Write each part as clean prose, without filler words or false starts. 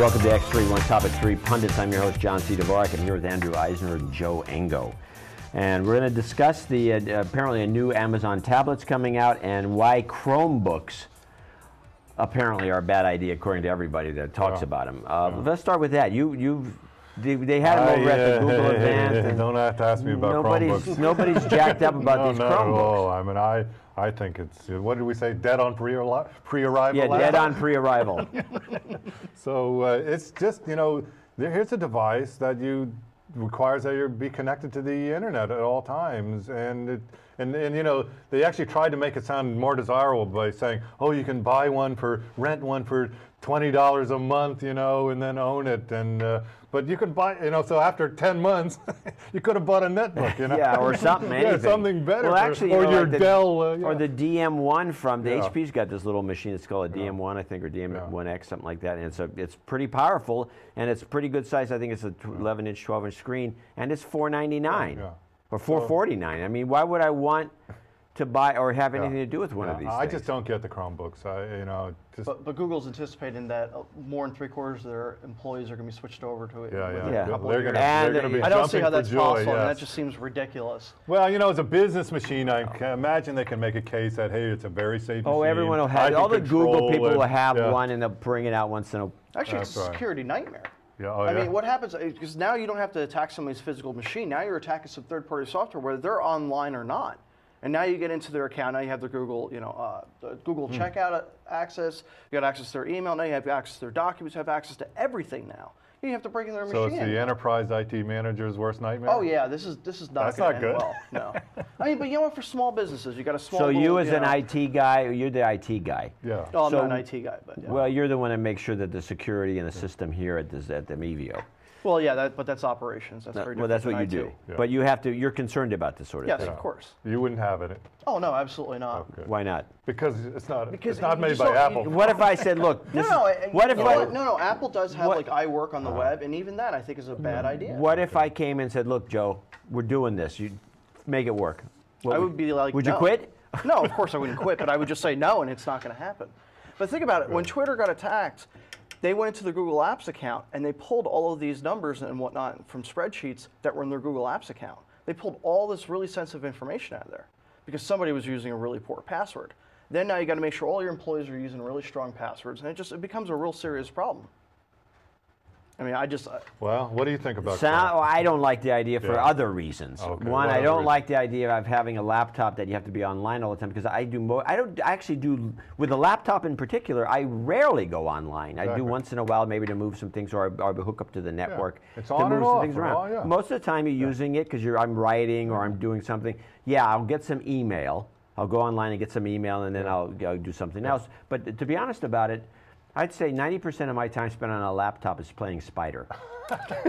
welcome to X31 Topic 3 Pundits. I'm your host, John C. Dvorak. I'm here with Andrew Eisner and Joe Engo. And we're going to discuss the apparently a new Amazon tablets coming out and why Chromebooks apparently are a bad idea according to everybody that talks about them. Let's start with that. They had them over at the Google event. And don't have to ask me about Chromebooks. Nobody's jacked up about these Chromebooks. Not at all. I mean, I think it's, what did we say, dead on pre-arrival? Yeah, dead on pre-arrival. So it's just, here's a device that requires that you be connected to the internet at all times, and they actually tried to make it sound more desirable by saying, oh, you can rent one for $20 a month, and then own it, but you could buy, so after 10 months, you could have bought a netbook, Yeah, or something, anything. Yeah, something better. Well, actually, or your like Dell. Or the DM1 from, the HP's got this little machine, it's called a DM1, I think, or DM1X, something like that, and it's pretty powerful, and it's pretty good size. I think it's an 11-inch, 12-inch screen, and it's $499 or $449. I mean, why would I want to buy or have anything to do with one of these things? I just don't get the Chromebooks. But Google's anticipating that more than 3/4 of their employees are going to be switched over to it. They're going to be I don't see how that's possible. Yes. And that just seems ridiculous. Well, as a business machine, I can imagine they can make a case that, hey, it's a very safe machine. Oh, everyone will have it. All the Google people will have one, and they'll bring it out once in a while. Actually, it's a security nightmare. I mean, what happens, because now you don't have to attack somebody's physical machine. Now you're attacking some third-party software, whether they're online or not. And now you get into their account. Now you have the Google, the Google checkout access. You got access to their email. Now you have access to their documents. You have access to everything now. You have to break in their machine. So it's the enterprise IT manager's worst nightmare? Oh yeah, this is not going to end well. No, I mean, but you know what? For small businesses, you got a small. So you as an IT guy, you're the IT guy. Yeah. Oh, I'm not an IT guy, but well, you're the one that makes sure that the security and the system here at the Mevio. Well, yeah, but that's operations. That's very different. Well, that's what you do. Yeah. But you're concerned about this sort of thing. Yes, of course. You wouldn't have it. Oh no, absolutely not. Okay. Why not? Because it's not made by Apple. What if I said, look, no, Apple does have like iWork on the web, and even that I think is a bad idea. What if I came and said, look, Joe, we're doing this. You make it work. I would be like, would you quit? No, of course I wouldn't quit, but I would just say no, and it's not going to happen. But think about it. When Twitter got attacked, they went into the Google Apps account and they pulled all of these numbers and whatnot from spreadsheets that were in their Google Apps account. They pulled all this really sensitive information out of there because somebody was using a really poor password. Then now you got to make sure all your employees are using really strong passwords, and it becomes a real serious problem. I mean, well, what do you think about that? I don't like the idea for other reasons. Okay. One, I don't like the idea of having a laptop that you have to be online all the time because I don't actually do, with a laptop in particular, I rarely go online. I do once in a while maybe to move some things or hook up to the network it's to on move and some off, things around. Most of the time you're using it because I'm writing or I'm doing something. Yeah, I'll get some email. I'll go online and get some email and then I'll do something else. But to be honest about it, I'd say 90% of my time spent on a laptop is playing Spider.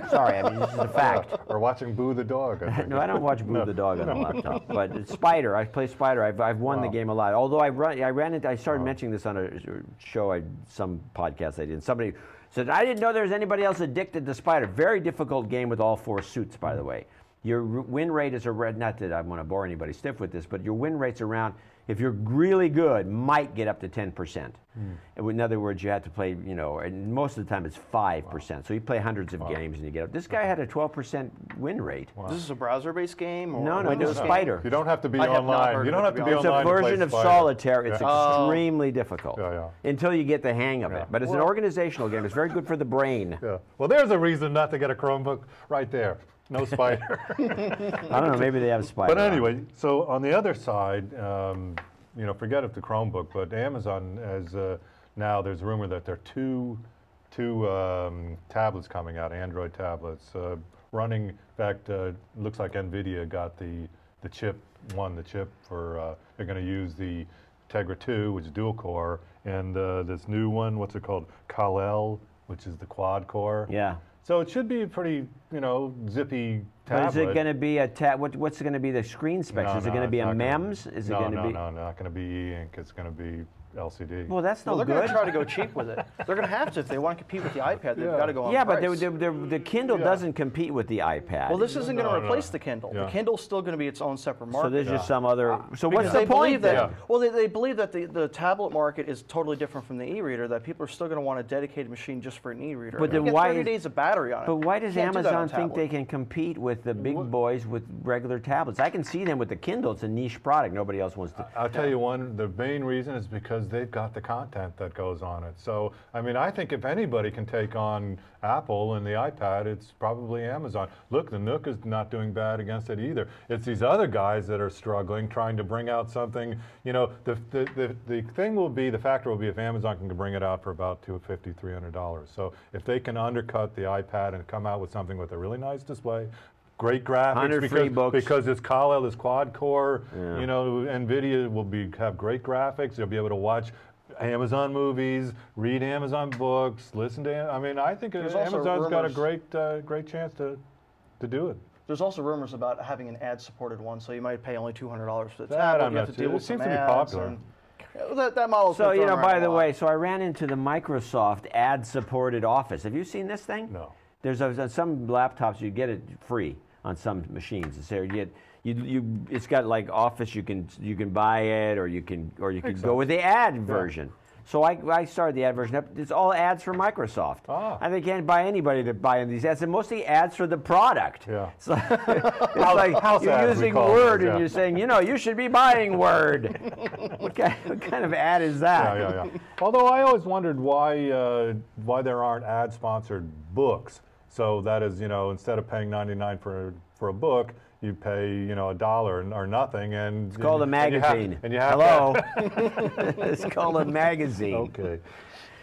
Sorry, I mean, this is a fact. Or watching Boo the Dog. No, I don't watch Boo the Dog on a laptop. But it's Spider. I play Spider. I've won the game a lot. Although I started mentioning this on a show, some podcast I did. Somebody said, I didn't know there was anybody else addicted to Spider. Very difficult game with all 4 suits, by the way. Your win rate is not that I want to bore anybody stiff with this, but your win rate's around, if you're really good, might get up to 10%. In other words, you have to play, and most of the time it's 5%. So you play hundreds of games and you get up. This guy had a 12% win rate. Wow. This is a browser-based game? Or no, it's Spider. You don't have to be online. You don't have to be online. It's a version of Solitaire. It's extremely difficult until you get the hang of it. But it's an organizational game. It's very good for the brain. Yeah. Well, there's a reason not to get a Chromebook right there. No Spider. I don't know, maybe they have Spider. But anyway, so on the other side, forget the Chromebook, but Amazon has now there's a rumor that there are two tablets coming out, Android tablets, running. In fact, looks like NVIDIA got the chip for, they're going to use the Tegra 2, which is dual core, and this new one, what's it called, Kal-El, which is the quad core. Yeah. So it should be a pretty, zippy tablet. But is it going to be a what's going to be the screen specs? Is it going to be a MEMS? Is it going to be? No, not going to be e-ink. It's going to be LCD. Well, that's no Well, they're good. going to try to go cheap with it. They're going to have to if they want to compete with the iPad. They've got to go on Yeah, price. but the Kindle doesn't compete with the iPad. Well, this isn't going to replace the Kindle. Yeah. The Kindle's still going to be its own separate market. so there's just some other. So what's Because the they point believe that, then? well, they believe that the tablet market is totally different from the e-reader, that people are still going to want a dedicated machine just for an e-reader. But You then get why 30 is- days of battery on it. But why does You can't do that on Amazon think tablet. they can compete with the big boys with regular tablets? I can see them with the Kindle. It's a niche product. Nobody else wants to. I'll tell you one, the main reason is because they've got the content that goes on it. So, I mean, I think if anybody can take on Apple and the iPad, it's probably Amazon. Look, the Nook is not doing bad against it either. It's these other guys that are struggling, trying to bring out something. You know, the thing will be, the factor will be if Amazon can bring it out for about $250, $300. So if they can undercut the iPad and come out with something with a really nice display, great graphics 100 free books. because it's quad core. You know, NVIDIA will have great graphics. You'll be able to watch Amazon movies, read Amazon books, listen to. I mean, I think There's also Amazon's got a rumors- great chance to do it. There's also rumors about having an ad-supported one, so you might pay only $200 for the That tablet. I'm You have not to deal sure. with It seems some to be ads popular. and- that model's So, been you know, thrown by around the a lot. way, so I ran into the Microsoft ad-supported Office. Have you seen this thing? No. There's some laptops you get it free on some machines. It's there. It's got like Office. You can buy it, or you can go with the ad version. So I started the ad version. It's all ads for Microsoft. Ah. And they can't buy anybody to buy these ads. And mostly ads for the product. Yeah. So it's like house you're ads, we using call Word those, and yeah. you're saying, you know, you should be buying Word. what kind of ad is that? Yeah. Although I always wondered why there aren't ad-sponsored books. So that is, you know, instead of paying $99 for a book, you pay, you know, $1 or nothing, and It's called a magazine. And you have Hello. It's called a magazine. Okay.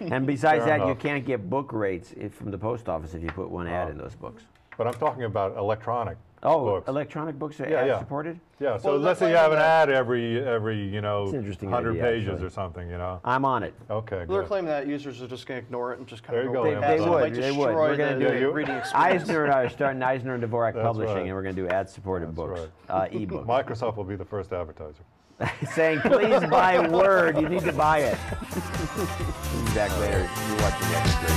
And besides Fair that, you enough. can't get book rates from the post office if you put one ad in those books. But I'm talking about electronic Oh, books. electronic books are Yeah, ad yeah. supported? Yeah, so Well, let's say you that's have an like ad every you know, It's an interesting 100 idea, pages actually. or something, you know. I'm on it. Okay, They're good. claiming that users are just going to ignore it and just kind There of you go go, right Amazon. past it. They It would, might they would. destroy We're gonna the do it. reading experience. Eisner and I are starting Eisner and Dvorak That's Publishing, right. and we're going to do ad-supported books, e-books. Microsoft will be the first advertiser. Saying, please buy Word. You need to buy it. We'll be back later. You're watching Extra.